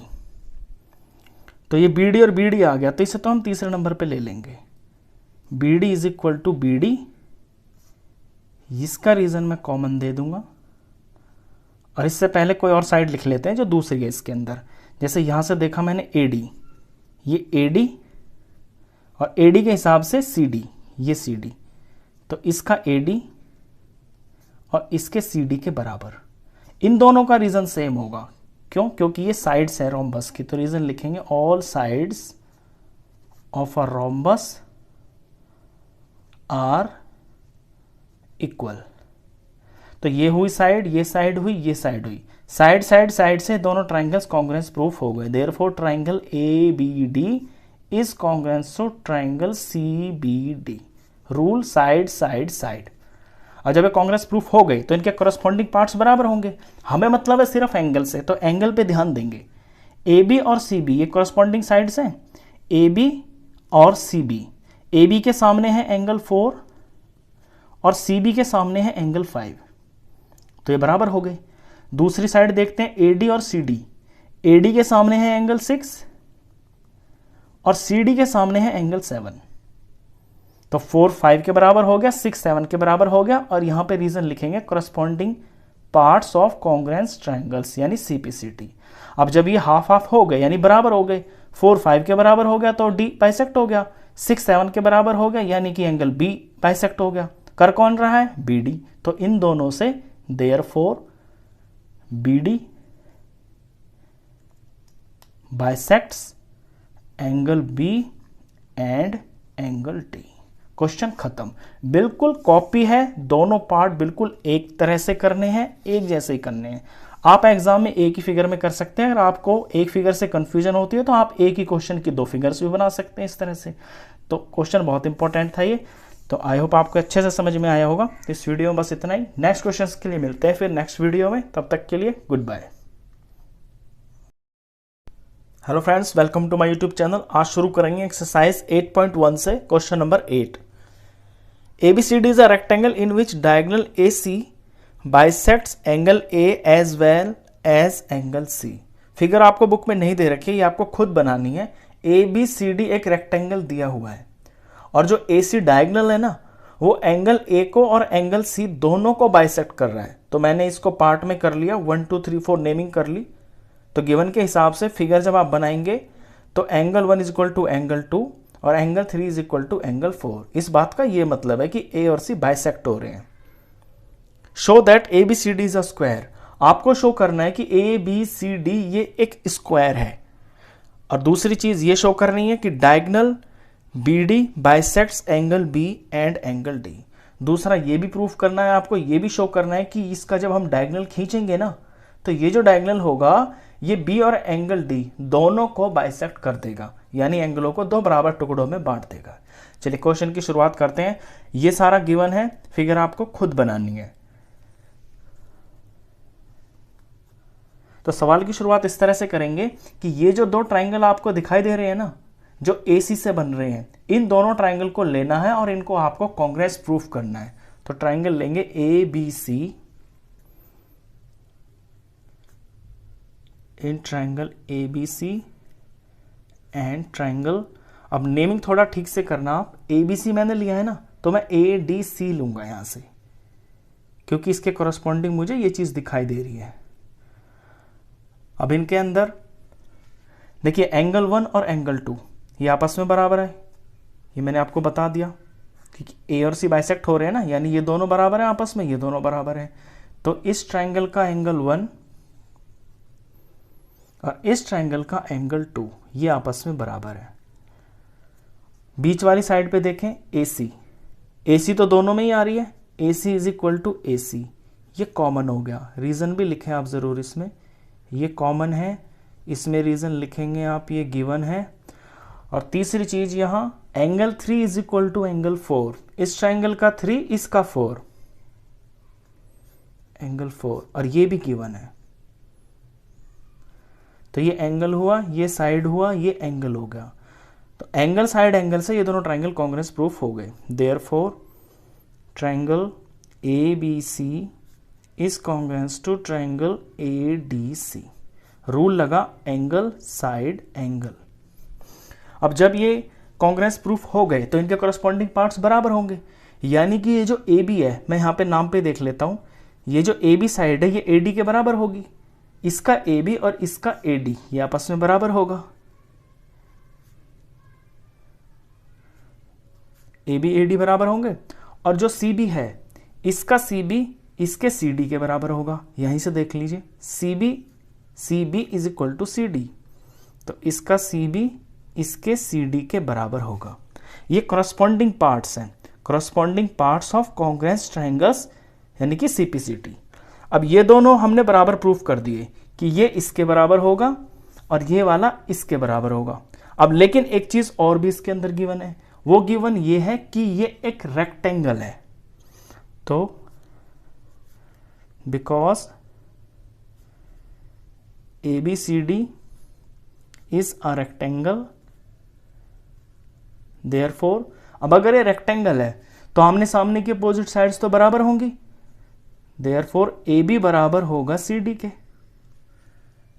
Speaker 1: तो ये बी डी और बी डी आ गया, तो इसे तो हम तीसरे नंबर पे ले लेंगे। B D is equal to B D, इसका रीजन मैं कॉमन दे दूंगा। और इससे पहले कोई और साइड लिख लेते हैं जो दूसरी है इसके अंदर। जैसे यहां से देखा मैंने ए डी, ये ए डी और ए डी के हिसाब से सी डी, ये सी डी। तो इसका ए डी और इसके सी डी के बराबर। इन दोनों का रीजन सेम होगा। क्यों? क्योंकि ये साइड्स है रोम्बस की। तो रीजन लिखेंगे all sides of a rhombus are equal. तो ये हुई साइड, ये साइड हुई, ये साइड हुई, साइड साइड साइड से दोनों ट्राइंगल्स कॉन्ग्रुएंस प्रूफ हो गए। Therefore triangle A B D is congruence to triangle C B D. Rule side side side. और जब ये कॉन्ग्रुएंस प्रूफ हो गई तो इनके करस्पॉन्डिंग पार्ट्स बराबर होंगे। हमें मतलब है सिर्फ एंगल से, तो एंगल पे ध्यान देंगे। ए बी और सी बी ये करस्पॉन्डिंग साइड्स हैं, ए बी और सी बी। ए बी के सामने है एंगल 4 और सी बी के सामने है एंगल 5, तो ये बराबर हो गए। दूसरी साइड देखते हैं, ए डी और सी डी। ए डी के सामने है एंगल 6 और सी डी के सामने है एंगल 7। तो 4 5 के बराबर हो गया, 6 7 के बराबर हो गया। और यहां पे रीजन लिखेंगे corresponding parts of congruence triangles, यानी सीपीसीटी। अब जब ये हाफ हाफ हो गए यानी बराबर हो गए, 4 5 के बराबर हो गया तो डी बाइसेक्ट हो गया, 6 7 के बराबर हो गया यानी कि एंगल बी बाइसेक्ट हो गया। कर कौन रहा है? B D. तो इन दोनों से therefore B D bisects angle B and angle D. Question खत्म। बिल्कुल कॉपी है, दोनों पार्ट बिल्कुल एक तरह से करने हैं, एक जैसे ही करने हैं। आप एग्जाम में एक ही फिगर में कर सकते हैं। अगर आपको एक फिगर से कंफ्यूजन होती है तो आप एक ही क्वेश्चन की 2 फिगर्स भी बना सकते हैं इस तरह से। तो क्वेश्चन बहुत इंपॉर्टेंट था ये। तो आई होप आपको अच्छे से समझ में आया होगा। इस वीडियो में बस इतना ही। नेक्स्ट क्वेश्चन के लिए मिलते हैं फिर नेक्स्ट वीडियो में, तब तक के लिए good bye. Hello friends, welcome to my YouTube channel. आज शुरू करेंगे एक्सरसाइज 8.1 से question number 8। ABCD is a rectangle in which diagonal AC bisects angle A as well as angle C। Figure आपको बुक में नहीं दे रखी है, ये आपको खुद बनानी है। ABCD एक रेक्टेंगल दिया हुआ है और जो AC डायगोनल है ना वो एंगल A को और एंगल C दोनों को बाइसेक्ट कर रहा है। तो मैंने इसको पार्ट में कर लिया, 1 2 3 4 नेमिंग कर ली। तो गिवन के हिसाब से फिगर जब आप बनाएंगे तो angle 1 is equal to angle 2 और angle 3 is equal to angle 4। इस बात का ये मतलब है कि ए और सी बाइसेक्ट हो रहे हैं। Show that ABCD is a square. आपको शो करना है कि ABCD ये एक स्क्वायर है। और दूसरी चीज ये शो करनी है कि diagonal BD bisects angle B and angle D। दूसरा ये भी प्रूफ करना है आपको, ये भी शो करना है कि इसका जब हम डायगोनल खींचेंगे ना तो ये जो डायगोनल होगा ये B और एंगल D दोनों को बाइसेक्ट कर देगा, यानी एंगलों को 2 बराबर टुकड़ों में बांट देगा। चलिए क्वेश्चन की शुरुआत करते हैं। ये सारा गिवन है, फिगर आपको खुद बनानी है। तो सवाल की शुरुआत इस तरह से करेंगे कि ये जो 2 ट्राइंगल आपको दिखाई दे रहे हैं ना जो AC से बन रहे हैं, इन दोनों ट्राइंगल को लेना है और इनको आपको कॉन्ग्रुएंस प्रूफ करना है। तो ट्राइंगल लेंगे ABC in triangle ABC and triangle, अब नेमिंग थोड़ा ठीक से करना आप। ABC मैंने लिया है ना तो मैं ADC लूंगा यहां से, क्योंकि इसके कॉरस्पॉन्डिंग मुझे ये चीज दिखाई दे रही है। अब इनके अंदर देखिए एंगल 1 और एंगल 2 ये आपस में बराबर है, ये मैंने आपको बता दिया क्योंकि A और C बाइसेक्ट हो रहे हैं ना, यानी ये दोनों बराबर हैं आपस में, ये दोनों बराबर हैं। तो इस ट्राइंगल का एंगल 1 और इस ट्रायंगल का एंगल 2, ये आपस में बराबर है। बीच वाली साइड पे देखें AC, AC तो दोनों में ही आ रही है, AC is equal to AC, ये कॉमन हो गया। रीज़न भी लिखें आप ज़रूर इसमें, ये कॉमन है, इसमें रीज़न लिखेंगे आप, ये गिवन है। और तीसरी चीज़ यहाँ angle 3 is equal to angle 4, इस ट्रायंगल का 3, इसका 4, एंगल 4, और ये भी गिवन है। तो ये एंगल हुआ, ये साइड हुआ, ये एंगल हो गया। तो एंगल साइड एंगल से ये दोनों ट्रायंगल कॉन्ग्रुएंस प्रूफ हो गए। Therefore triangle ABC is congruence to triangle ADC। Rule लगा एंगल साइड एंगल। अब जब ये कॉन्ग्रुएंस प्रूफ हो गए तो इनके कॉरस्पॉन्डिंग पार्ट्स बराबर होंगे, यानी कि ये जो AB है, मैं यहाँ पे नाम पे देख लेता हूँ, ये जो AB साइड है ये AD के बराबर होगी, इसका AB और इसका AD ये आपस में बराबर होगा। AB AD बराबर होंगे, और जो CB है इसका CB इसके CD के बराबर होगा। यहीं से देख लीजिए CB is equal to CD, तो इसका CB इसके CD के बराबर होगा। ये कॉरस्पॉन्डिंग पार्ट्स हैं, corresponding parts of congruence triangles, यानी कि CPCT। अब ये दोनों हमने बराबर प्रूफ कर दिए कि ये इसके बराबर होगा और ये वाला इसके बराबर होगा। अब लेकिन एक चीज और भी इसके अंदर गिवन है, वो गिवन ये है कि ये एक रेक्टेंगल है। तो because ABCD is a rectangle, therefore, अब अगर ये रेक्टेंगल है तो आमने सामने की अपोजिट साइड्स तो बराबर होंगी, देयरफॉर AB बराबर होगा CD के।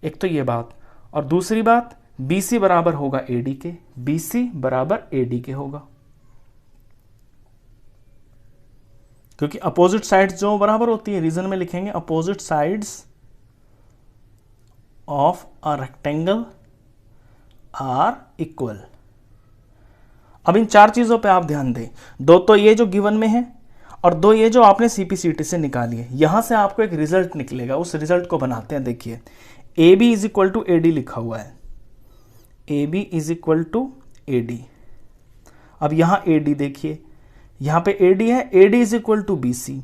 Speaker 1: एक तो ये बात, और दूसरी बात BC बराबर होगा AD के, BC बराबर AD के होगा, क्योंकि अपोजिट साइड्स जो बराबर होती है, रीजन में लिखेंगे opposite sides of a rectangle are equal. अब इन चार चीजों पे आप ध्यान दें, दो तो ये जो गिवन में है और दो ये जो आपने CPCT से निकाली है, यहां से आपको एक रिजल्ट निकलेगा, उस रिजल्ट को बनाते हैं। देखिए AB is equal to AD लिखा हुआ है, AB is equal to AD। अब यहां AD देखिए, यहां पे AD है, AD is equal to BC,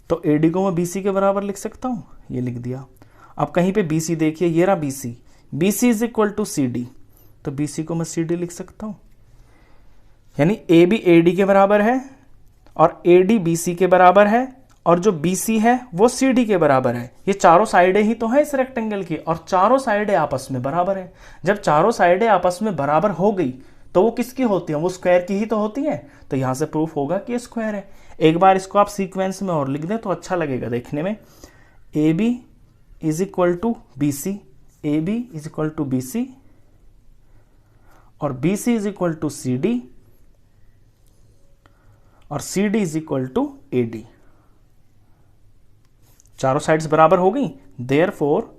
Speaker 1: तो AD को मैं BC के बराबर लिख सकता हूं, ये लिख दिया। अब कहीं पे BC देखिए, ये रहा BC, BC is equal to CD, तो BC को मैं CD लिख सकता हूं। यानी AB AD के बराबर है और AD BC के बराबर है, और जो BC है वो CD के बराबर है। ये चारों साइडें ही तो हैं इस रेक्टेंगल की, और चारों साइडें आपस में बराबर हैं। जब चारों साइडें आपस में बराबर हो गई तो वो किसकी होती हैं? वो स्क्वायर की ही तो होती हैं। तो यहां से प्रूफ होगा कि ये स्क्वायर है। एक बार इसको आप सीक्वेंस में और लिख दें तो अच्छा लगेगा देखने में। AB is equal to BC, AB is equal to BC, और BC is equal to CD, और CD is equal to AD। चारों साइड्स बराबर हो गई, therefore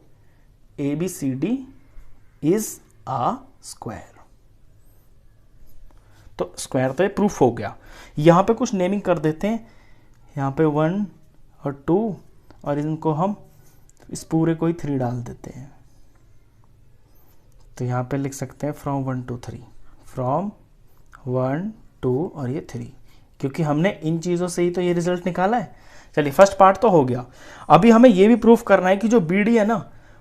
Speaker 1: ABCD is a square. तो स्क्वायर तो ये प्रूफ हो गया। यहां पे कुछ नेमिंग कर देते हैं, यहां पे 1 और 2, और इनको हम इस पूरे को ही 3 डाल देते हैं। तो यहां पे लिख सकते हैं फ्रॉम 1 to 3, फ्रॉम 1 2 और ये 3, क्योंकि हमने इन चीज़ों से ही तो ये रिजल्ट निकाला है। चलिए फर्स्ट पार्ट तो हो गया। अभी हमें ये भी प्रूफ करना है कि जो BD है ना,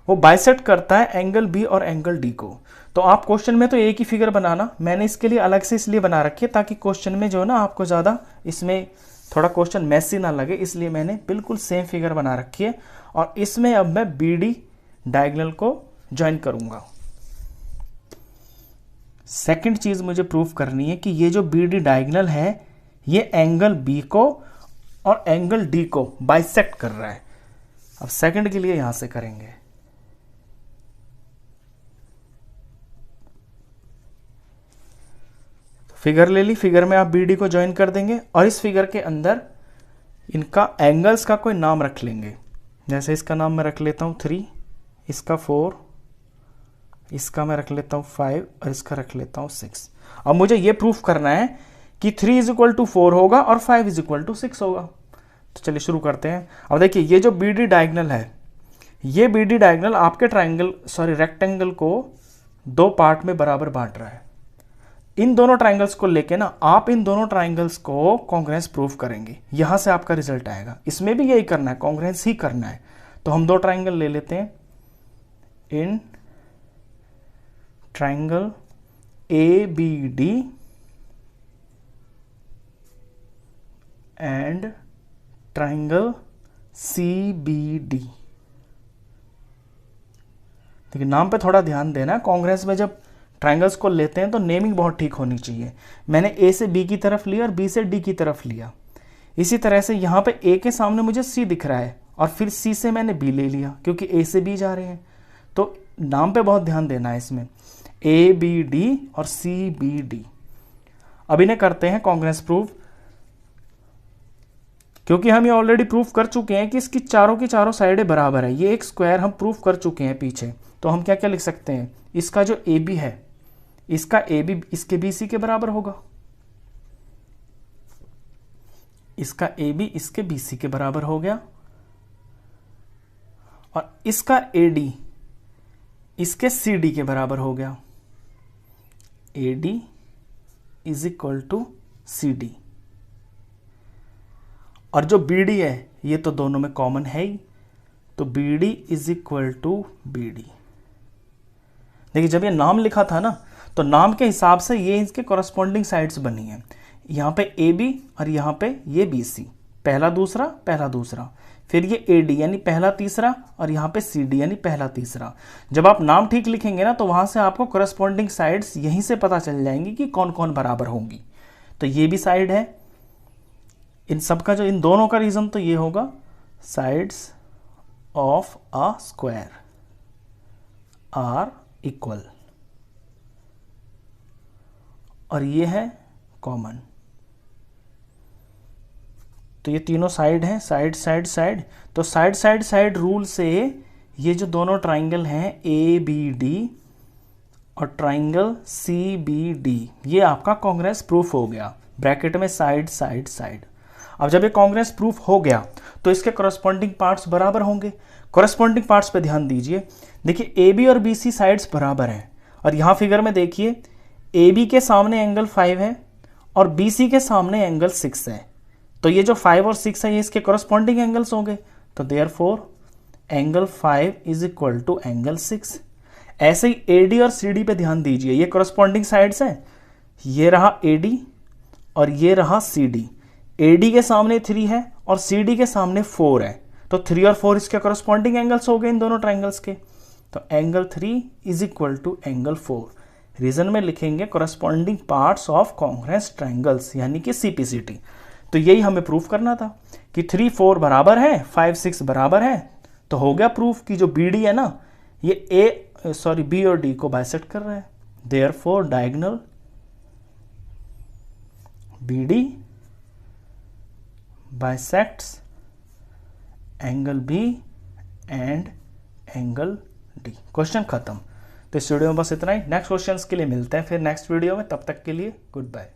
Speaker 1: वो बाइसेक्ट करता है एंगल B और एंगल D को। तो आप क्वेश्चन में तो एक ही फिगर बनाना, मैंने इसके लिए अलग से इसलिए बना रखी है ताकि क्वेश्चन में जो है ना आपको ज़्यादा इसमें थोड़ा क्वेश्चन मैसी ना लगे, इसलिए मैंने बिल्कुल सेम फिगर बना रखी है। और इसमें अब मैं BD डायगोनल को ज्वाइन करूंगा। सेकंड चीज मुझे प्रूफ करनी है कि ये जो BD डायगोनल है ये एंगल B को और एंगल D को बाइसेक्ट कर रहा है। अब सेकंड के लिए यहां से करेंगे। फिगर ले ली, फिगर में आप BD को ज्वाइन कर देंगे और इस फिगर के अंदर इनका एंगल्स का कोई नाम रख लेंगे। जैसे इसका नाम मैं रख लेता हूं 3, इसका 4, इसका मैं रख लेता हूं 5 और इसका रख लेता हूं 6। अब मुझे यह प्रूफ करना है कि 3 इज इक्वल टू 4 होगा और 5 इज इक्वल टू 6 होगा। तो चलिए शुरू करते हैं। अब देखिए ये जो BD डायगोनल है ये बी डी डायगोनल आपके रेक्टेंगल को दो पार्ट में बराबर बांट रहा है। इन दोनों ट्राइंगल्स को लेके ना आप इन दोनों ट्राइंगल्स को कॉन्ग्रुएंस प्रूफ करेंगे, यहां से आपका रिजल्ट आएगा। इसमें भी यही करना है, कॉन्ग्रुएंस ही करना है। तो हम दो ट्राइंगल ले लेते हैं, in triangle A B D and triangle C B D. देखिए नाम पे थोड़ा ध्यान देना, कॉन्ग्रुएंस में जब ट्राइंगल्स को लेते हैं तो नेमिंग बहुत ठीक होनी चाहिए। मैंने ए से बी की तरफ लिया और बी से डी की तरफ लिया। इसी तरह से यहाँ पे ए के सामने मुझे सी दिख रहा है और फिर सी से मैंने बी ले लिया क्योंकि ए से बी जा रहे हैं। तो नाम पे बहुत ध्यान देना है इसमें, ए बी डी और सी बी डी। अब इन्हें करते हैं कॉन्ग्रुएंस प्रूफ, क्योंकि हम ये ऑलरेडी प्रूफ कर चुके हैं कि इसकी चारों की चारों साइडें बराबर है। ये एक स्क्वायर हम प्रूफ कर चुके हैं पीछे। तो हम क्या क्या लिख सकते हैं, इसका जो ए बी है, इसका ए बी इसके बी सी के बराबर होगा, इसका ए बी इसके बी सी के बराबर हो गया, और इसका ए डी इसके सी डी के बराबर हो गया। A D is equal to C D. और जो बी डी है ये तो दोनों में कॉमन है ही, तो B D is equal to B D. देखिए जब ये नाम लिखा था ना तो नाम के हिसाब से ये इसके कॉरस्पॉन्डिंग साइड्स बनी है। यहाँ पे ए बी और यहाँ पे ये बी सी, पहला दूसरा, फिर ये ए डी यानी पहला तीसरा, और यहाँ पे सी डी यानी पहला तीसरा। जब आप नाम ठीक लिखेंगे ना तो वहां से आपको कॉरस्पॉन्डिंग साइड्स यहीं से पता चल जाएंगी कि कौन कौन बराबर होंगी। तो ये भी साइड है, इन सब का जो इन दोनों का रीजन तो ये होगा, sides of a square are equal, और ये है कॉमन। तो ये तीनों साइड हैं, साइड साइड साइड। तो साइड साइड साइड रूल से ये जो दोनों ट्राइंगल हैं ए बी डी और ट्राइंगल सी बी डी, ये आपका कॉन्ग्रुएंस प्रूफ हो गया। ब्रैकेट में साइड साइड साइड। अब जब ये कॉन्ग्रुएंस प्रूफ हो गया तो इसके कॉरस्पॉन्डिंग पार्ट्स बराबर होंगे। कॉरस्पॉन्डिंग पार्ट्स पे ध्यान दीजिए। देखिए ए बी और बी सी साइड्स बराबर हैं, और यहाँ फिगर में देखिए ए बी के सामने एंगल 5 है और बी सी के सामने एंगल 6 है। तो ये जो 5 और 6 है ये इसके कॉरस्पॉन्डिंग एंगल्स होंगे। तो therefore angle 5 is equal to angle 6। ऐसे ही ए डी और सी डी पे ध्यान दीजिए, ये कॉरस्पॉन्डिंग साइड्स हैं। ये रहा ए डी और ये रहा सी डी। ए डी के सामने 3 है और सी डी के सामने 4 है, तो 3 और 4 इसके कॉरस्पॉन्डिंग एंगल्स हो गए इन दोनों ट्राइंगल्स के। तो angle 3 is equal to angle 4। रीजन में लिखेंगे corresponding parts of congruence triangles, यानी कि सीपीसीटी। तो यही हमें प्रूफ करना था कि 3 4 बराबर है, 5 6 बराबर है। तो हो गया प्रूफ कि जो बी डी है ना ये बी और डी को बाइसेक्ट कर रहा है। Therefore diagonal B D bisects angle B and angle D. Question खत्म। तो इस वीडियो में बस इतना ही। नेक्स्ट क्वेश्चंस के लिए मिलते हैं फिर नेक्स्ट वीडियो में। तब तक के लिए गुड बाय।